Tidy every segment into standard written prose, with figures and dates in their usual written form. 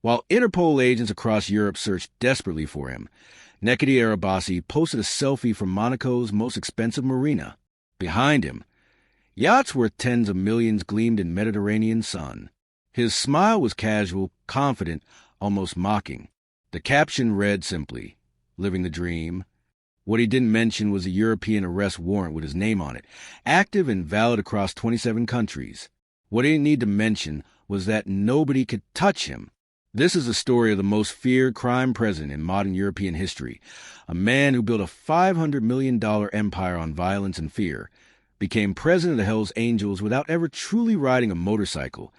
While Interpol agents across Europe searched desperately for him, Necati Arabaci posted a selfie from Monaco's most expensive marina. Behind him, yachts worth tens of millions gleamed in Mediterranean sun. His smile was casual, confident, almost mocking. The caption read simply, "Living the dream." What he didn't mention was a European arrest warrant with his name on it, active and valid across 27 countries. What he didn't need to mention was that nobody could touch him. This is the story of the most feared crime president in modern European history, a man who built a $500 million empire on violence and fear, became president of the Hells Angels without ever truly riding a motorcycle,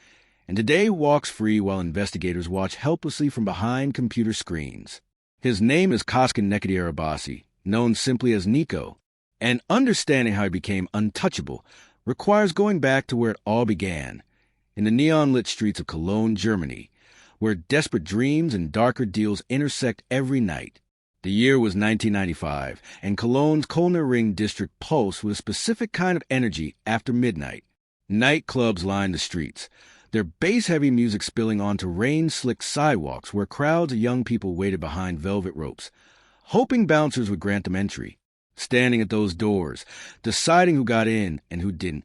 and today walks free while investigators watch helplessly from behind computer screens. His name is Koskin Necati Arabaci, known simply as Nico, and understanding how he became untouchable requires going back to where it all began, in the neon-lit streets of Cologne, Germany, where desperate dreams and darker deals intersect every night. The year was 1995, and Cologne's Kölner Ring district pulsed with a specific kind of energy after midnight. Nightclubs lined the streets, their bass-heavy music spilling onto rain-slicked sidewalks where crowds of young people waited behind velvet ropes, hoping bouncers would grant them entry. Standing at those doors, deciding who got in and who didn't,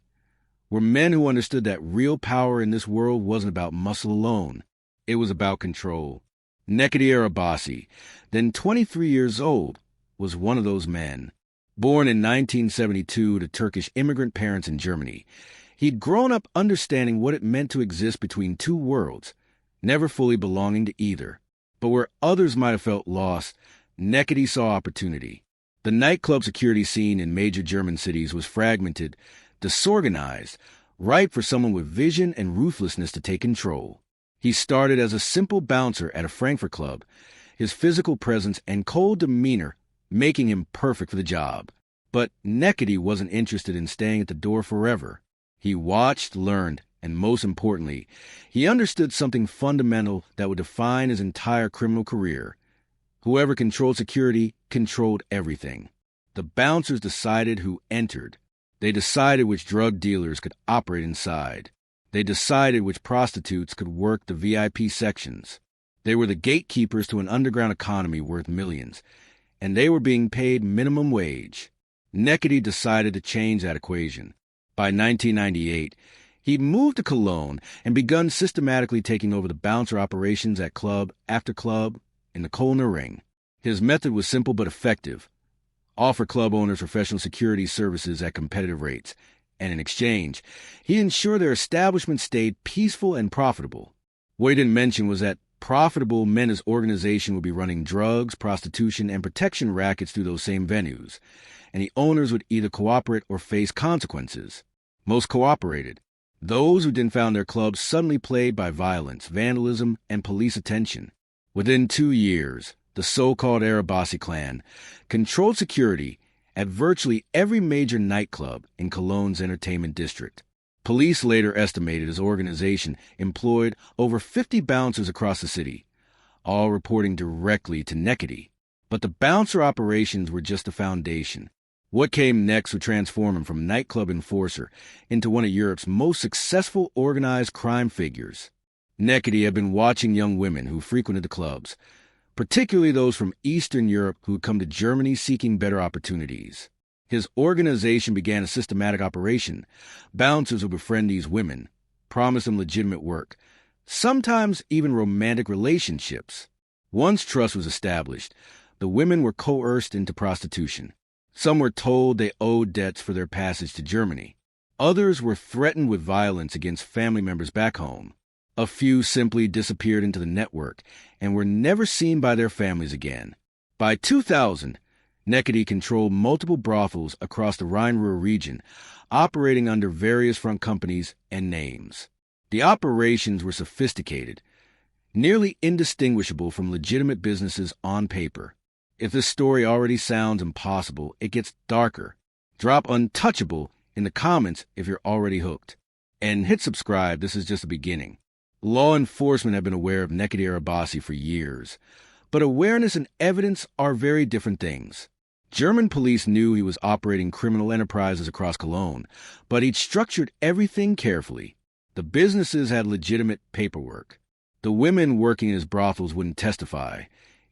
were men who understood that real power in this world wasn't about muscle alone. It was about control. Necati Arabaci, then 23 years old, was one of those men. Born in 1972 to Turkish immigrant parents in Germany, he'd grown up understanding what it meant to exist between two worlds, never fully belonging to either. But where others might have felt lost, Necati saw opportunity. The nightclub security scene in major German cities was fragmented, disorganized, ripe for someone with vision and ruthlessness to take control. He started as a simple bouncer at a Frankfurt club, his physical presence and cold demeanor making him perfect for the job. But Necati wasn't interested in staying at the door forever. He watched, learned, and most importantly, he understood something fundamental that would define his entire criminal career. Whoever controlled security controlled everything. The bouncers decided who entered. They decided which drug dealers could operate inside. They decided which prostitutes could work the VIP sections. They were the gatekeepers to an underground economy worth millions, and they were being paid minimum wage. Necati decided to change that equation. By 1998, he'd moved to Cologne and begun systematically taking over the bouncer operations at club after club in the Kölner Ring. His method was simple but effective. Offer club owners professional security services at competitive rates, and in exchange, he ensured their establishment stayed peaceful and profitable. What he didn't mention was that profitable meant his organization would be running drugs, prostitution, and protection rackets through those same venues, and the owners would either cooperate or face consequences. Most cooperated. Those who didn't find their clubs suddenly plagued by violence, vandalism, and police attention. Within 2 years, the so-called Arabaci clan controlled security at virtually every major nightclub in Cologne's entertainment district. Police later estimated his organization employed over 50 bouncers across the city, all reporting directly to Necati. But the bouncer operations were just the foundation. What came next would transform him from nightclub enforcer into one of Europe's most successful organized crime figures. Necati had been watching young women who frequented the clubs, particularly those from Eastern Europe who had come to Germany seeking better opportunities. His organization began a systematic operation. Bouncers would befriend these women, promise them legitimate work, sometimes even romantic relationships. Once trust was established, the women were coerced into prostitution. Some were told they owed debts for their passage to Germany. Others were threatened with violence against family members back home. A few simply disappeared into the network and were never seen by their families again. By 2000, Necati controlled multiple brothels across the Rhine-Ruhr region, operating under various front companies and names. The operations were sophisticated, nearly indistinguishable from legitimate businesses on paper. If this story already sounds impossible, it gets darker. Drop untouchable in the comments if you're already hooked. And hit subscribe, this is just the beginning. Law enforcement have been aware of Necati Arabaci for years, but awareness and evidence are very different things. German police knew he was operating criminal enterprises across Cologne, but he'd structured everything carefully. The businesses had legitimate paperwork. The women working in his brothels wouldn't testify,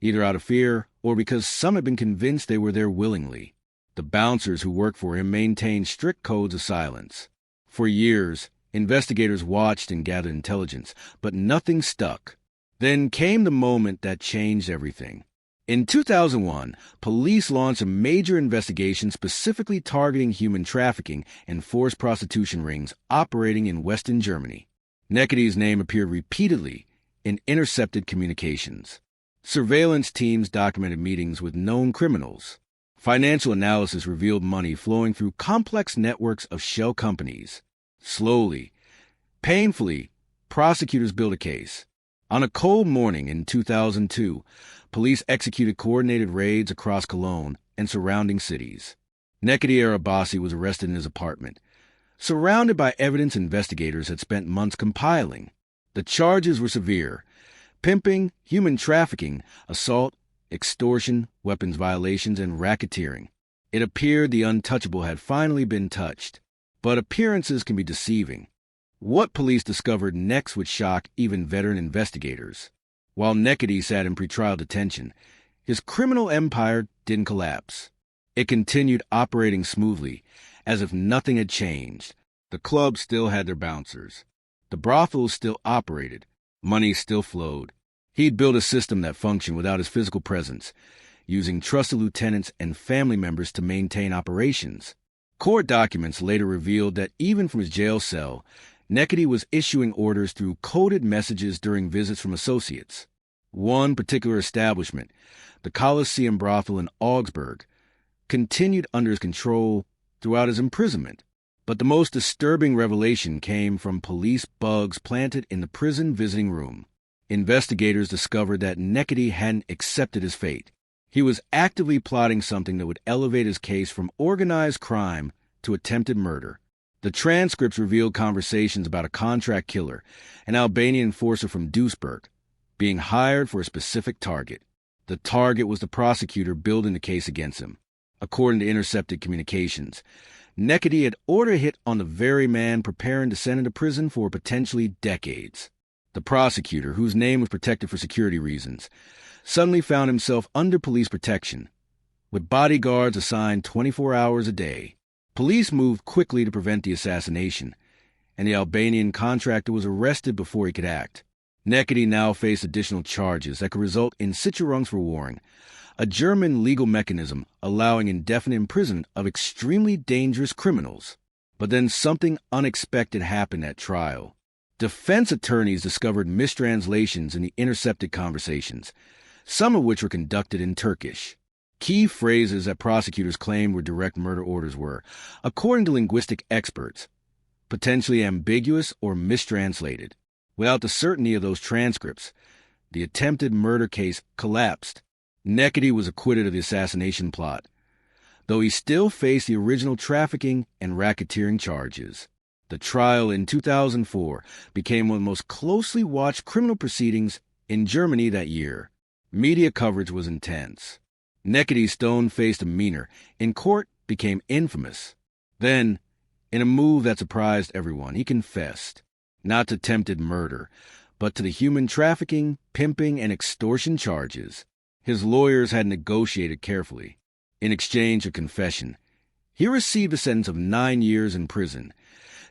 either out of fear or because some had been convinced they were there willingly. The bouncers who worked for him maintained strict codes of silence. For years, investigators watched and gathered intelligence, but nothing stuck. Then came the moment that changed everything. In 2001, police launched a major investigation specifically targeting human trafficking and forced prostitution rings operating in Western Germany. Necati's name appeared repeatedly in intercepted communications. Surveillance teams documented meetings with known criminals. Financial analysis revealed money flowing through complex networks of shell companies. Slowly, painfully, prosecutors built a case. On a cold morning in 2002, police executed coordinated raids across Cologne and surrounding cities. Necati Arabaci was arrested in his apartment, surrounded by evidence investigators had spent months compiling. The charges were severe: pimping, human trafficking, assault, extortion, weapons violations, and racketeering. It appeared the untouchable had finally been touched. But appearances can be deceiving. What police discovered next would shock even veteran investigators. While Necati sat in pretrial detention, his criminal empire didn't collapse. It continued operating smoothly, as if nothing had changed. The clubs still had their bouncers. The brothels still operated. Money still flowed. He'd built a system that functioned without his physical presence, using trusted lieutenants and family members to maintain operations. Court documents later revealed that even from his jail cell, Necati was issuing orders through coded messages during visits from associates. One particular establishment, the Colosseum brothel in Augsburg, continued under his control throughout his imprisonment. But the most disturbing revelation came from police bugs planted in the prison visiting room. Investigators discovered that Necati hadn't accepted his fate. He was actively plotting something that would elevate his case from organized crime to attempted murder. The transcripts revealed conversations about a contract killer, an Albanian enforcer from Duisburg, being hired for a specific target. The target was the prosecutor building the case against him. According to intercepted communications, Necati had ordered a hit on the very man preparing to send him to prison for potentially decades. The prosecutor, whose name was protected for security reasons, suddenly found himself under police protection, with bodyguards assigned 24 hours a day. Police moved quickly to prevent the assassination, and the Albanian contractor was arrested before he could act. Necati now faced additional charges that could result in Sicherungsverwahrung, a German legal mechanism allowing indefinite imprisonment of extremely dangerous criminals. But then something unexpected happened at trial. Defense attorneys discovered mistranslations in the intercepted conversations, some of which were conducted in Turkish. Key phrases that prosecutors claimed were direct murder orders were, according to linguistic experts, potentially ambiguous or mistranslated. Without the certainty of those transcripts, the attempted murder case collapsed. Necati was acquitted of the assassination plot, though he still faced the original trafficking and racketeering charges. The trial in 2004 became one of the most closely watched criminal proceedings in Germany that year. Media coverage was intense. Necati's stone-faced demeanor in court became infamous. Then, in a move that surprised everyone, he confessed, not to attempted murder, but to the human trafficking, pimping, and extortion charges. His lawyers had negotiated carefully. In exchange for confession, he received a sentence of 9 years in prison,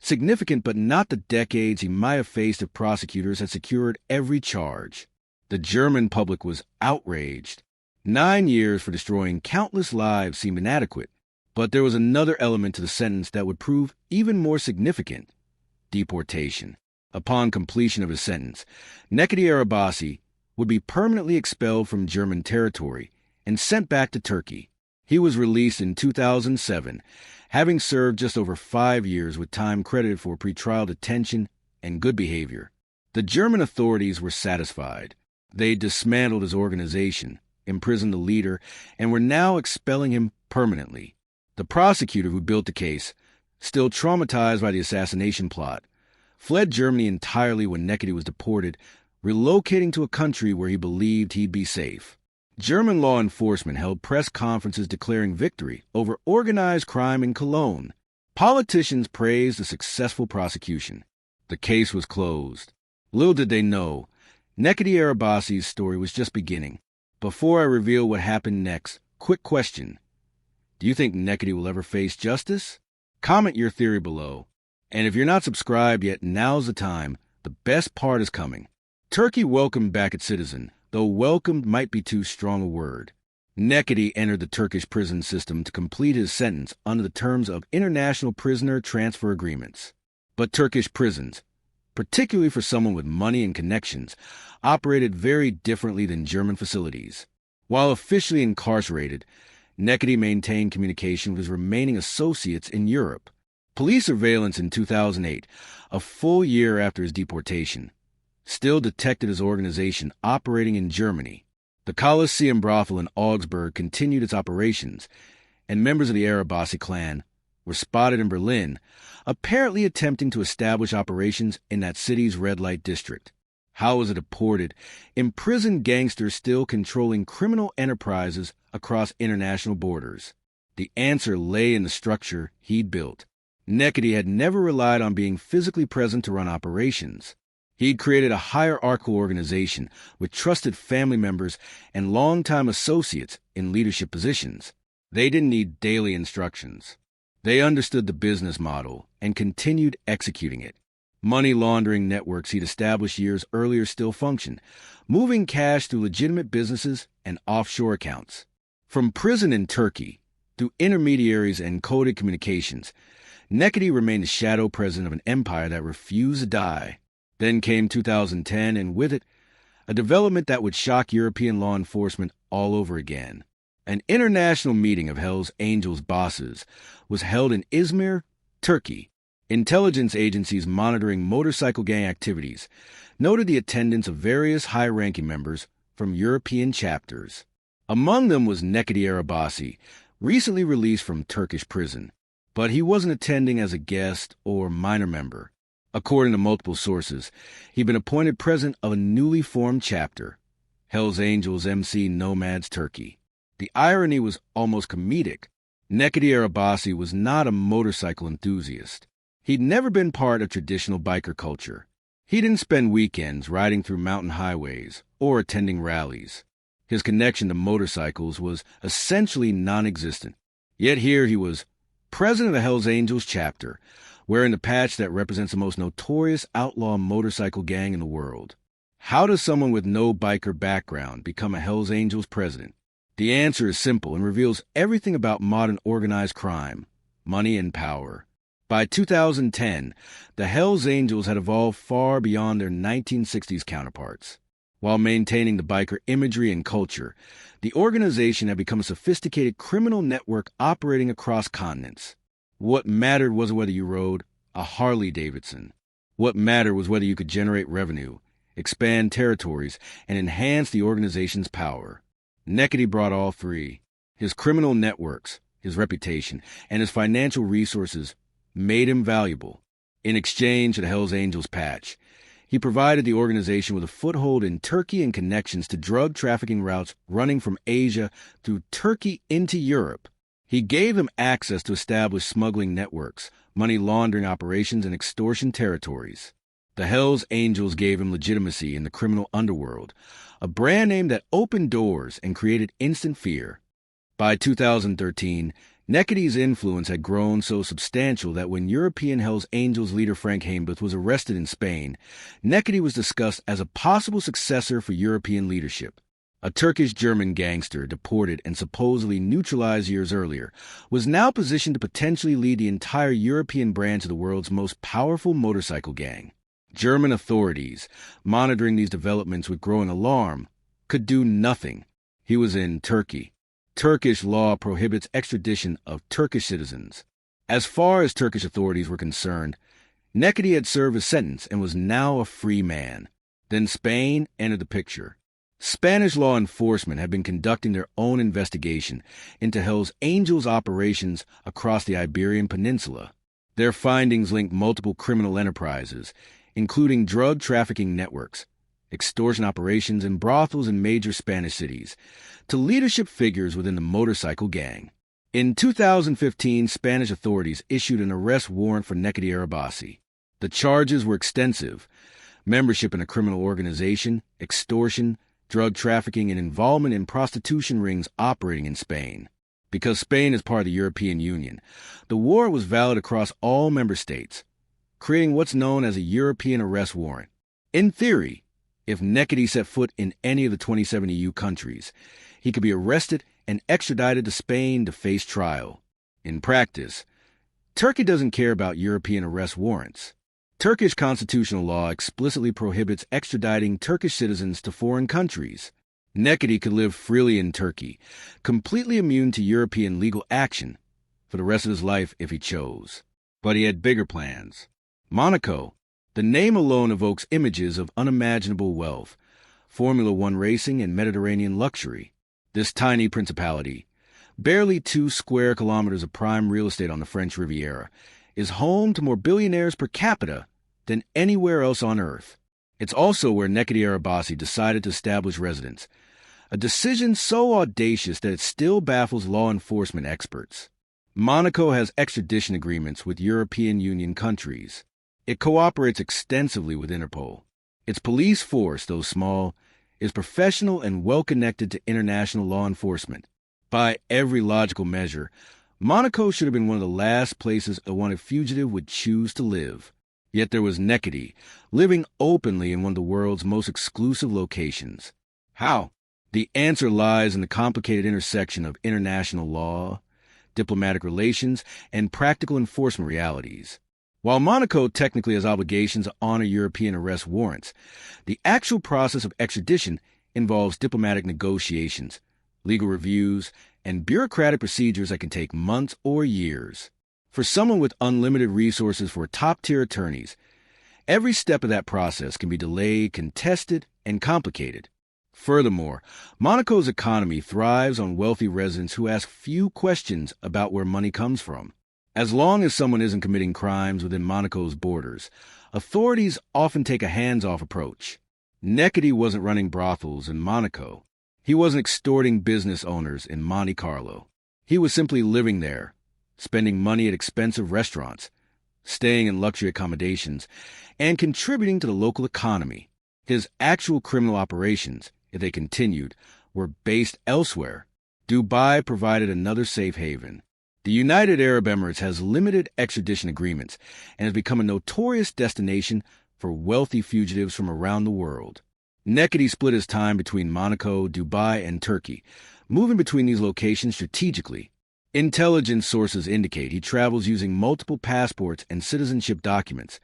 significant but not the decades he might have faced if prosecutors had secured every charge. The German public was outraged. 9 years for destroying countless lives seemed inadequate, but there was another element to the sentence that would prove even more significant: deportation. Upon completion of his sentence, Necati Arabaci would be permanently expelled from German territory and sent back to Turkey. He was released in 2007, having served just over 5 years with time credited for pretrial detention and good behavior. The German authorities were satisfied. They dismantled his organization, imprisoned the leader, and were now expelling him permanently. The prosecutor who built the case, still traumatized by the assassination plot, fled Germany entirely when Necati was deported, relocating to a country where he believed he'd be safe. German law enforcement held press conferences declaring victory over organized crime in Cologne. Politicians praised the successful prosecution. The case was closed. Little did they know, Necati Arabaci's story was just beginning. Before I reveal what happened next, quick question. Do you think Necati will ever face justice? Comment your theory below. And if you're not subscribed yet, now's the time. The best part is coming. Turkey welcomed back its citizen, though welcomed might be too strong a word. Necati entered the Turkish prison system to complete his sentence under the terms of international prisoner transfer agreements. But Turkish prisons, particularly for someone with money and connections, operated very differently than German facilities. While officially incarcerated, Necati maintained communication with his remaining associates in Europe. Police surveillance in 2008, a full year after his deportation, still detected his organization operating in Germany. The Colosseum brothel in Augsburg continued its operations, and members of the Arabaci clan were spotted in Berlin, apparently attempting to establish operations in that city's red light district. How was it deported? Imprisoned gangsters still controlling criminal enterprises across international borders. The answer lay in the structure he'd built. Necati had never relied on being physically present to run operations. He'd created a hierarchical organization with trusted family members and longtime associates in leadership positions. They didn't need daily instructions. They understood the business model and continued executing it. Money laundering networks he'd established years earlier still function, moving cash through legitimate businesses and offshore accounts. From prison in Turkey through intermediaries and coded communications, Necati remained the shadow president of an empire that refused to die. Then came 2010, and with it, a development that would shock European law enforcement all over again. An international meeting of Hell's Angels bosses was held in Izmir, Turkey. Intelligence agencies monitoring motorcycle gang activities noted the attendance of various high-ranking members from European chapters. Among them was Necati Arabaci, recently released from Turkish prison, but he wasn't attending as a guest or minor member. According to multiple sources, he'd been appointed president of a newly formed chapter, Hell's Angels MC Nomads Turkey. The irony was almost comedic. Necati Arabaci was not a motorcycle enthusiast. He'd never been part of traditional biker culture. He didn't spend weekends riding through mountain highways or attending rallies. His connection to motorcycles was essentially non-existent. Yet here he was, president of the Hell's Angels chapter, wearing the patch that represents the most notorious outlaw motorcycle gang in the world. How does someone with no biker background become a Hell's Angels president? The answer is simple and reveals everything about modern organized crime, money, and power. By 2010, the Hell's Angels had evolved far beyond their 1960s counterparts. While maintaining the biker imagery and culture, the organization had become a sophisticated criminal network operating across continents. What mattered wasn't whether you rode a Harley-Davidson. What mattered was whether you could generate revenue, expand territories, and enhance the organization's power. Necati brought all three. His criminal networks, his reputation, and his financial resources made him valuable. In exchange for the Hell's Angels patch, he provided the organization with a foothold in Turkey and connections to drug trafficking routes running from Asia through Turkey into Europe. He gave them access to established smuggling networks, money laundering operations, and extortion territories. The Hell's Angels gave him legitimacy in the criminal underworld, a brand name that opened doors and created instant fear. By 2013, Necati's influence had grown so substantial that when European Hell's Angels leader Frank Hambeth was arrested in Spain, Necati was discussed as a possible successor for European leadership. A Turkish-German gangster deported and supposedly neutralized years earlier was now positioned to potentially lead the entire European branch of the world's most powerful motorcycle gang. German authorities, monitoring these developments with growing alarm, could do nothing. He was in Turkey. Turkish law prohibits extradition of Turkish citizens. As far as Turkish authorities were concerned, Necati had served his sentence and was now a free man. Then Spain entered the picture. Spanish law enforcement had been conducting their own investigation into Hell's Angels operations across the Iberian Peninsula. Their findings linked multiple criminal enterprises, including drug trafficking networks, extortion operations, and brothels in major Spanish cities, to leadership figures within the motorcycle gang. In 2015, Spanish authorities issued an arrest warrant for Necati Arabaci. The charges were extensive: membership in a criminal organization, extortion, drug trafficking, and involvement in prostitution rings operating in Spain. Because Spain is part of the European Union, the warrant was valid across all member states, creating what's known as a European arrest warrant. In theory, if Necati set foot in any of the 27 EU countries, he could be arrested and extradited to Spain to face trial. In practice, Turkey doesn't care about European arrest warrants. Turkish constitutional law explicitly prohibits extraditing Turkish citizens to foreign countries. Necati could live freely in Turkey, completely immune to European legal action for the rest of his life if he chose. But he had bigger plans. Monaco, the name alone evokes images of unimaginable wealth, Formula One racing, and Mediterranean luxury. This tiny principality, barely 2 square kilometers of prime real estate on the French Riviera, is home to more billionaires per capita than anywhere else on Earth. It's also where Necati Arabaci decided to establish residence, a decision so audacious that it still baffles law enforcement experts. Monaco has extradition agreements with European Union countries. It cooperates extensively with Interpol. Its police force, though small, is professional and well-connected to international law enforcement. By every logical measure, Monaco should have been one of the last places a wanted fugitive would choose to live. Yet there was Necati, living openly in one of the world's most exclusive locations. How? The answer lies in the complicated intersection of international law, diplomatic relations, and practical enforcement realities. While Monaco technically has obligations to honor European arrest warrants, the actual process of extradition involves diplomatic negotiations, legal reviews, and bureaucratic procedures that can take months or years. For someone with unlimited resources for top-tier attorneys, every step of that process can be delayed, contested, and complicated. Furthermore, Monaco's economy thrives on wealthy residents who ask few questions about where money comes from. As long as someone isn't committing crimes within Monaco's borders, authorities often take a hands-off approach. Necati wasn't running brothels in Monaco. He wasn't extorting business owners in Monte Carlo. He was simply living there, spending money at expensive restaurants, staying in luxury accommodations, and contributing to the local economy. His actual criminal operations, if they continued, were based elsewhere. Dubai provided another safe haven. The United Arab Emirates has limited extradition agreements and has become a notorious destination for wealthy fugitives from around the world. Necati split his time between Monaco, Dubai, and Turkey, moving between these locations strategically. Intelligence sources indicate he travels using multiple passports and citizenship documents,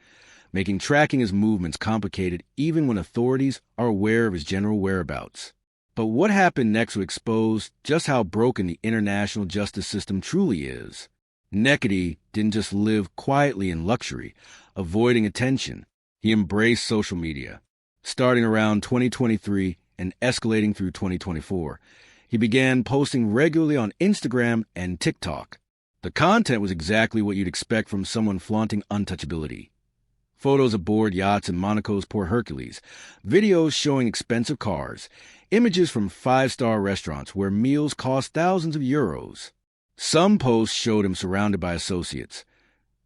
making tracking his movements complicated even when authorities are aware of his general whereabouts. But what happened next would expose just how broken the international justice system truly is. Necati didn't just live quietly in luxury, avoiding attention. He embraced social media. Starting around 2023 and escalating through 2024, he began posting regularly on Instagram and TikTok. The content was exactly what you'd expect from someone flaunting untouchability. Photos aboard yachts in Monaco's Port Hercules, videos showing expensive cars, images from 5-star restaurants where meals cost thousands of euros. Some posts showed him surrounded by associates,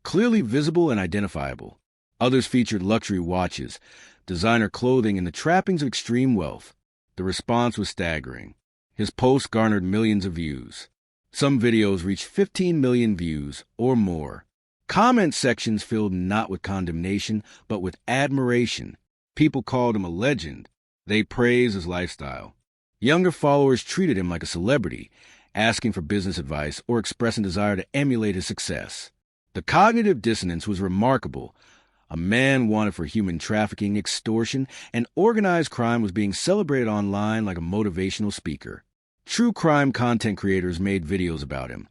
clearly visible and identifiable. Others featured luxury watches, designer clothing, and the trappings of extreme wealth. The response was staggering. His posts garnered millions of views. Some videos reached 15 million views or more. Comment sections filled not with condemnation, but with admiration. People called him a legend. They praised his lifestyle. Younger followers treated him like a celebrity, asking for business advice or expressing desire to emulate his success. The cognitive dissonance was remarkable. A man wanted for human trafficking, extortion, and organized crime was being celebrated online like a motivational speaker. True crime content creators made videos about him,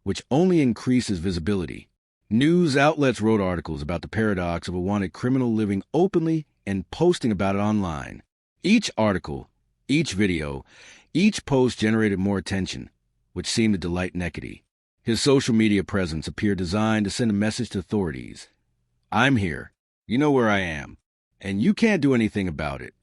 which only increased his visibility. News outlets wrote articles about the paradox of a wanted criminal living openly and posting about it online. Each article, each video, each post generated more attention, which seemed to delight Necati. His social media presence appeared designed to send a message to authorities. I'm here. You know where I am. And you can't do anything about it.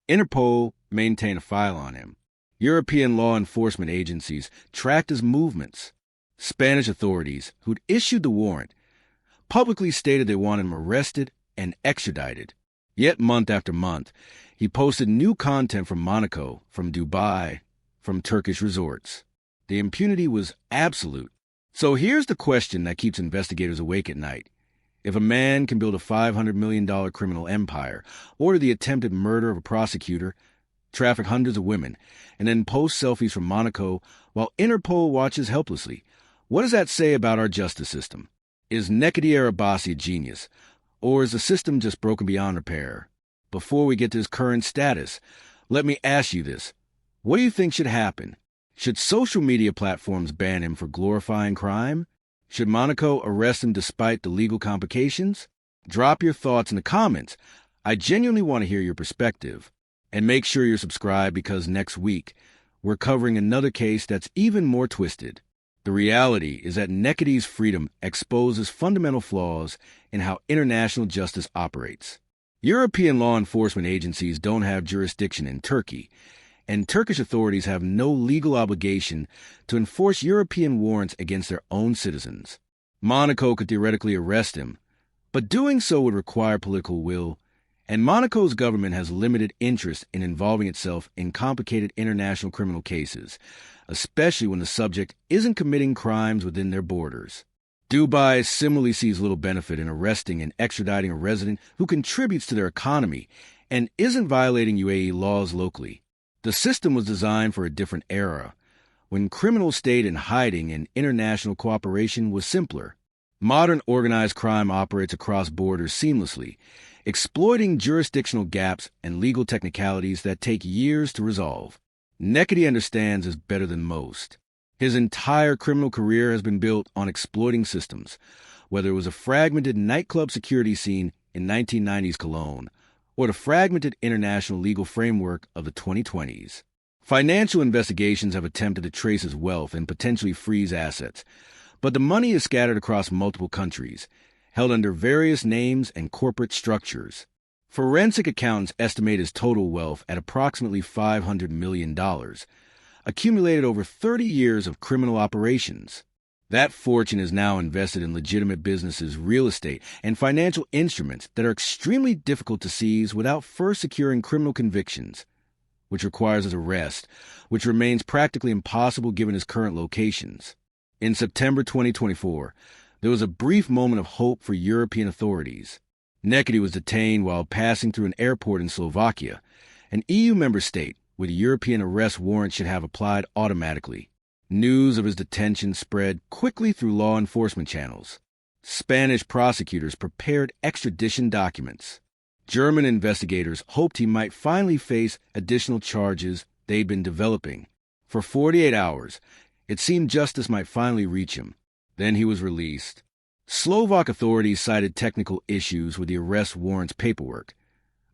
Interpol maintained a file on him. European law enforcement agencies tracked his movements. Spanish authorities, who'd issued the warrant, publicly stated they wanted him arrested and extradited. Yet month after month, he posted new content from Monaco, from Dubai, from Turkish resorts. The impunity was absolute. So here's the question that keeps investigators awake at night. If a man can build a $500 million criminal empire, order the attempted murder of a prosecutor, traffic hundreds of women, and then post selfies from Monaco while Interpol watches helplessly, what does that say about our justice system? Is Necati Arabaci a genius, or is the system just broken beyond repair? Before we get to his current status, let me ask you this. What do you think should happen? Should social media platforms ban him for glorifying crime? Should Monaco arrest him despite the legal complications? Drop your thoughts in the comments. I genuinely want to hear your perspective. And make sure you're subscribed because next week, we're covering another case that's even more twisted. The reality is that Necati's freedom exposes fundamental flaws in how international justice operates. European law enforcement agencies don't have jurisdiction in Turkey, and Turkish authorities have no legal obligation to enforce European warrants against their own citizens. Monaco could theoretically arrest him, but doing so would require political will, and Monaco's government has limited interest in involving itself in complicated international criminal cases, especially when the subject isn't committing crimes within their borders. Dubai similarly sees little benefit in arresting and extraditing a resident who contributes to their economy and isn't violating UAE laws locally. The system was designed for a different era, when criminals stayed in hiding and international cooperation was simpler. Modern organized crime operates across borders seamlessly, exploiting jurisdictional gaps and legal technicalities that take years to resolve. Necati understands this better than most. His entire criminal career has been built on exploiting systems, whether it was a fragmented nightclub security scene in 1990s Cologne, or the fragmented international legal framework of the 2020s. Financial investigations have attempted to trace his wealth and potentially freeze assets, but the money is scattered across multiple countries, held under various names and corporate structures. Forensic accountants estimate his total wealth at approximately $500 million, accumulated over 30 years of criminal operations. That fortune is now invested in legitimate businesses, real estate, and financial instruments that are extremely difficult to seize without first securing criminal convictions, which requires his arrest, which remains practically impossible given his current locations. In September 2024, there was a brief moment of hope for European authorities. Necati was detained while passing through an airport in Slovakia, an EU member state where the European arrest warrant should have applied automatically. News of his detention spread quickly through law enforcement channels. Spanish prosecutors prepared extradition documents. German investigators hoped he might finally face additional charges they'd been developing. For 48 hours, it seemed justice might finally reach him. Then he was released. Slovak authorities cited technical issues with the arrest warrant's paperwork,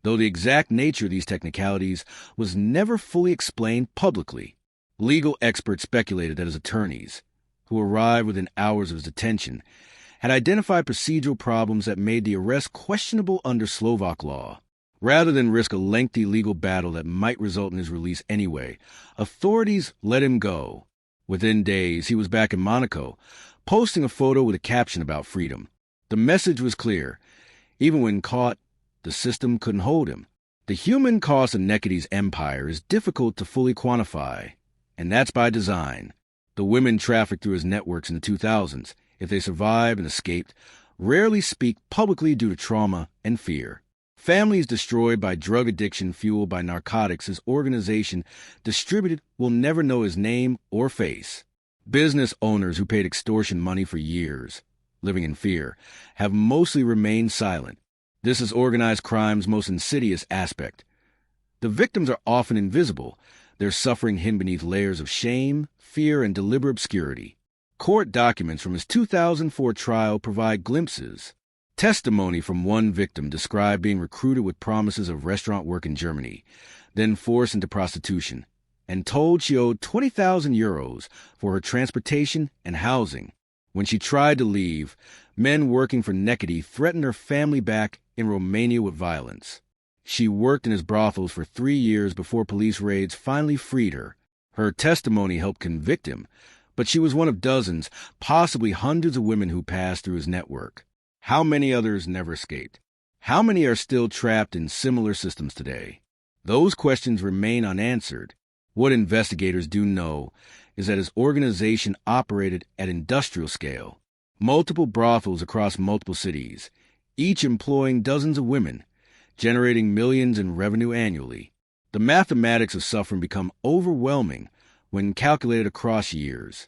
though the exact nature of these technicalities was never fully explained publicly. Legal experts speculated that his attorneys, who arrived within hours of his detention, had identified procedural problems that made the arrest questionable under Slovak law. Rather than risk a lengthy legal battle that might result in his release anyway, authorities let him go. Within days, he was back in Monaco, posting a photo with a caption about freedom. The message was clear. Even when caught, the system couldn't hold him. The human cost of Necati's empire is difficult to fully quantify, and that's by design. The women trafficked through his networks in the 2000s, if they survived and escaped, rarely speak publicly due to trauma and fear. Families destroyed by drug addiction fueled by narcotics his organization distributed will never know his name or face. Business owners who paid extortion money for years, living in fear, have mostly remained silent. This is organized crime's most insidious aspect. The victims are often invisible, their suffering hidden beneath layers of shame, fear, and deliberate obscurity. Court documents from his 2004 trial provide glimpses. Testimony from one victim described being recruited with promises of restaurant work in Germany, then forced into prostitution, and told she owed 20,000 euros for her transportation and housing. When she tried to leave, men working for Necati threatened her family back in Romania with violence. She worked in his brothels for 3 years before police raids finally freed her. Her testimony helped convict him, but she was one of dozens, possibly hundreds of women who passed through his network. How many others never escaped? How many are still trapped in similar systems today? Those questions remain unanswered. What investigators do know is that his organization operated at industrial scale, multiple brothels across multiple cities, each employing dozens of women, generating millions in revenue annually. The mathematics of suffering become overwhelming when calculated across years.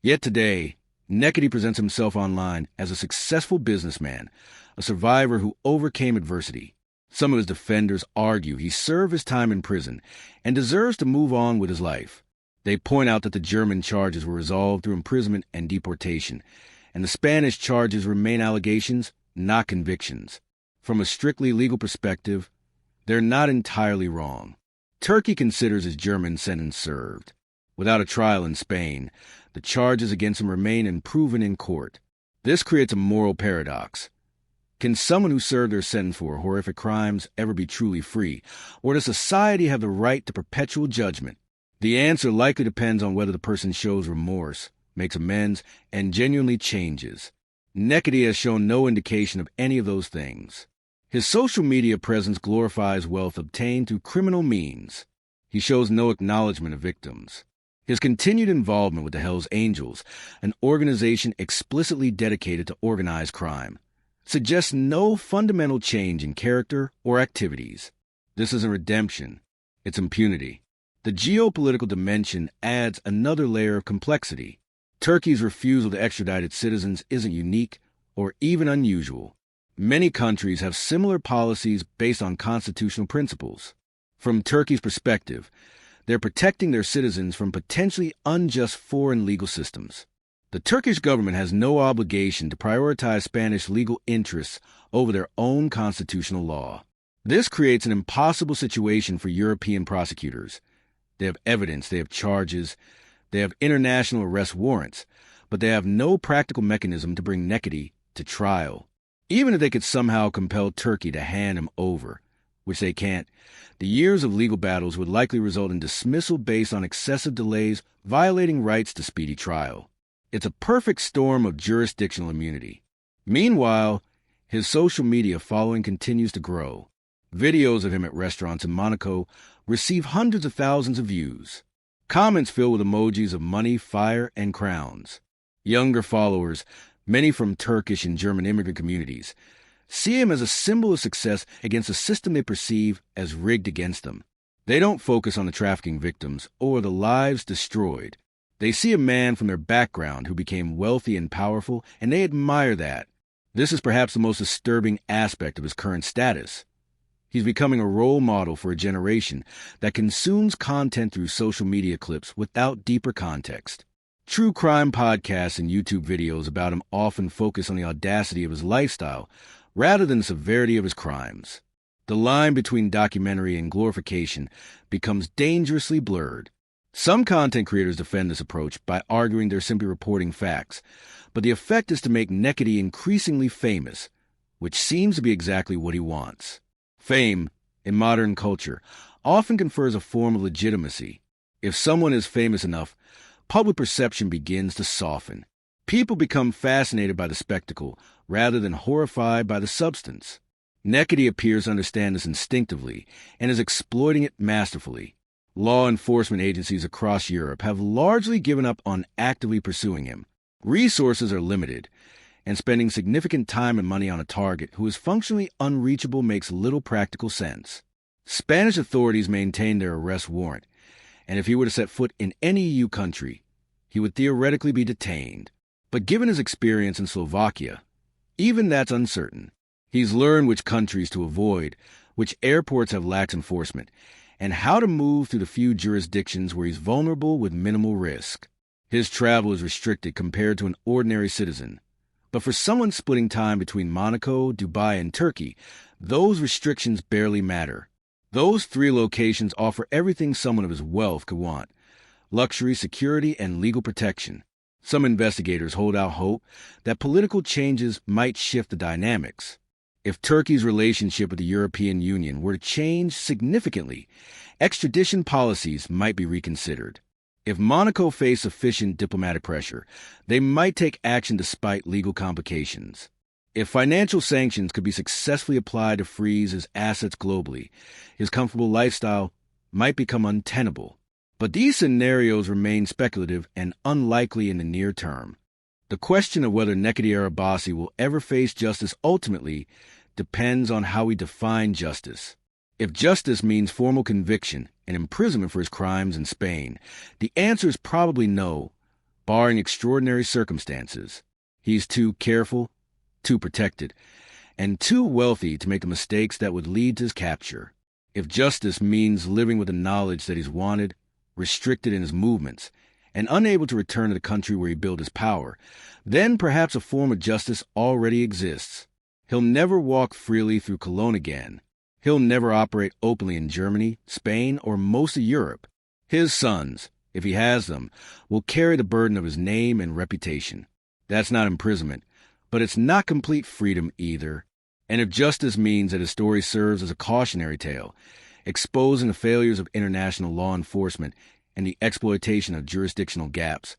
Yet today, Necati presents himself online as a successful businessman, a survivor who overcame adversity. Some of his defenders argue he served his time in prison and deserves to move on with his life. They point out that the German charges were resolved through imprisonment and deportation, and the Spanish charges remain allegations, not convictions. From a strictly legal perspective, they're not entirely wrong. Turkey considers his German sentence served. Without a trial in Spain, the charges against him remain unproven in court. This creates a moral paradox. Can someone who served their sentence for horrific crimes ever be truly free, or does society have the right to perpetual judgment? The answer likely depends on whether the person shows remorse, makes amends, and genuinely changes. Necati has shown no indication of any of those things. His social media presence glorifies wealth obtained through criminal means. He shows no acknowledgement of victims. His continued involvement with the Hells Angels, an organization explicitly dedicated to organized crime, suggests no fundamental change in character or activities. This isn't redemption, it's impunity. The geopolitical dimension adds another layer of complexity. Turkey's refusal to extradite its citizens isn't unique or even unusual. Many countries have similar policies based on constitutional principles. From Turkey's perspective, they're protecting their citizens from potentially unjust foreign legal systems. The Turkish government has no obligation to prioritize Spanish legal interests over their own constitutional law. This creates an impossible situation for European prosecutors. They have evidence, they have charges, they have international arrest warrants, but they have no practical mechanism to bring Necati to trial. Even if they could somehow compel Turkey to hand him over, which they can't, the years of legal battles would likely result in dismissal based on excessive delays, violating rights to speedy trial. It's a perfect storm of jurisdictional immunity. Meanwhile, his social media following continues to grow. Videos of him at restaurants in Monaco receive hundreds of thousands of views. Comments filled with emojis of money, fire, and crowns. Younger followers, many from Turkish and German immigrant communities, see him as a symbol of success against a system they perceive as rigged against them. They don't focus on the trafficking victims or the lives destroyed. They see a man from their background who became wealthy and powerful, and they admire that. This is perhaps the most disturbing aspect of his current status. He's becoming a role model for a generation that consumes content through social media clips without deeper context. True crime podcasts and YouTube videos about him often focus on the audacity of his lifestyle rather than the severity of his crimes. The line between documentary and glorification becomes dangerously blurred. Some content creators defend this approach by arguing they're simply reporting facts, but the effect is to make Necati increasingly famous, which seems to be exactly what he wants. Fame, in modern culture, often confers a form of legitimacy. If someone is famous enough, public perception begins to soften. People become fascinated by the spectacle rather than horrified by the substance. Necati appears to understand this instinctively and is exploiting it masterfully. Law enforcement agencies across Europe have largely given up on actively pursuing him. Resources are limited, and spending significant time and money on a target who is functionally unreachable makes little practical sense. Spanish authorities maintain their arrest warrant, and if he were to set foot in any EU country, he would theoretically be detained. But given his experience in Slovakia, even that's uncertain. He's learned which countries to avoid, which airports have lax enforcement, and how to move through the few jurisdictions where he's vulnerable with minimal risk. His travel is restricted compared to an ordinary citizen. But for someone splitting time between Monaco, Dubai, and Turkey, those restrictions barely matter. Those three locations offer everything someone of his wealth could want: luxury, security, and legal protection. Some investigators hold out hope that political changes might shift the dynamics. If Turkey's relationship with the European Union were to change significantly, extradition policies might be reconsidered. If Monaco faced sufficient diplomatic pressure, they might take action despite legal complications. If financial sanctions could be successfully applied to freeze his assets globally, his comfortable lifestyle might become untenable. But these scenarios remain speculative and unlikely in the near term. The question of whether Necati Arabaci will ever face justice ultimately depends on how we define justice. If justice means formal conviction and imprisonment for his crimes in Spain, the answer is probably no, barring extraordinary circumstances. He's too careful, too protected, and too wealthy to make the mistakes that would lead to his capture. If justice means living with the knowledge that he's wanted, restricted in his movements, and unable to return to the country where he built his power, then perhaps a form of justice already exists. He'll never walk freely through Cologne again. He'll never operate openly in Germany, Spain, or most of Europe. His sons, if he has them, will carry the burden of his name and reputation. That's not imprisonment, but it's not complete freedom either. And if justice means that his story serves as a cautionary tale, exposing the failures of international law enforcement and the exploitation of jurisdictional gaps,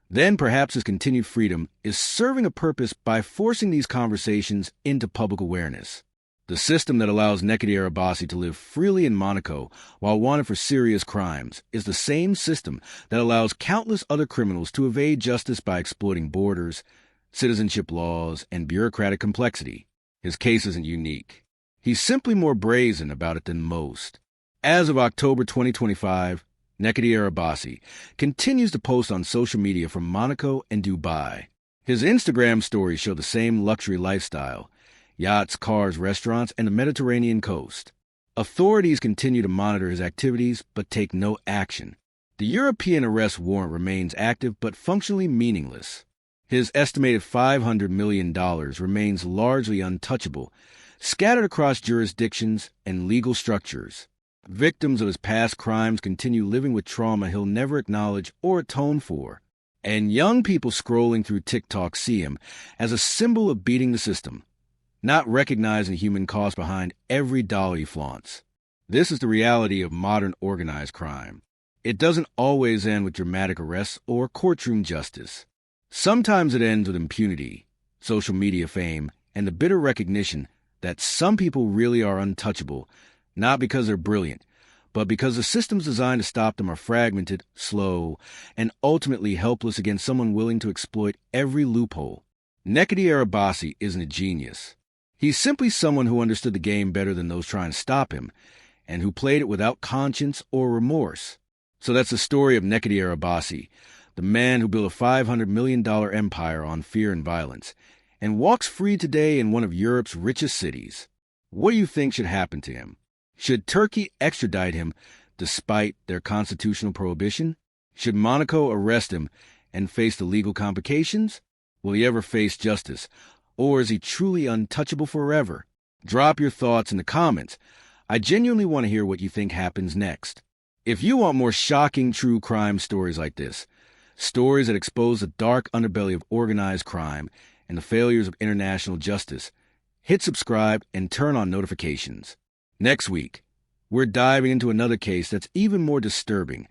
then perhaps his continued freedom is serving a purpose by forcing these conversations into public awareness. The system that allows Necati Arabaci to live freely in Monaco while wanted for serious crimes is the same system that allows countless other criminals to evade justice by exploiting borders, citizenship laws, and bureaucratic complexity. His case isn't unique. He's simply more brazen about it than most. As of October 2025, Necati Arabaci continues to post on social media from Monaco and Dubai. His Instagram stories show the same luxury lifestyle: yachts, cars, restaurants, and the Mediterranean coast. Authorities continue to monitor his activities but take no action. The European arrest warrant remains active but functionally meaningless. His estimated $500 million remains largely untouchable, scattered across jurisdictions and legal structures. Victims of his past crimes continue living with trauma he'll never acknowledge or atone for. And young people scrolling through TikTok see him as a symbol of beating the system, not recognizing the human cost behind every dollar he flaunts. This is the reality of modern organized crime. It doesn't always end with dramatic arrests or courtroom justice. Sometimes it ends with impunity, social media fame, and the bitter recognition that some people really are untouchable, not because they're brilliant, but because the systems designed to stop them are fragmented, slow, and ultimately helpless against someone willing to exploit every loophole. Necati Arabaci isn't a genius. He's simply someone who understood the game better than those trying to stop him, and who played it without conscience or remorse. So that's the story of Necati Arabaci, the man who built a $500 million empire on fear and violence, and walks free today in one of Europe's richest cities. What do you think should happen to him? Should Turkey extradite him despite their constitutional prohibition? Should Monaco arrest him and face the legal complications? Will he ever face justice? Or is he truly untouchable forever? Drop your thoughts in the comments. I genuinely want to hear what you think happens next. If you want more shocking true crime stories like this, stories that expose the dark underbelly of organized crime and the failures of international justice, hit subscribe and turn on notifications. Next week, we're diving into another case that's even more disturbing,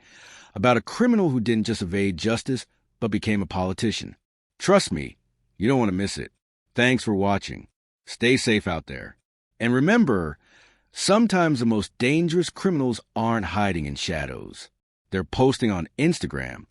about a criminal who didn't just evade justice, but became a politician. Trust me, you don't want to miss it. Thanks for watching. Stay safe out there. And remember, sometimes the most dangerous criminals aren't hiding in shadows. They're posting on Instagram,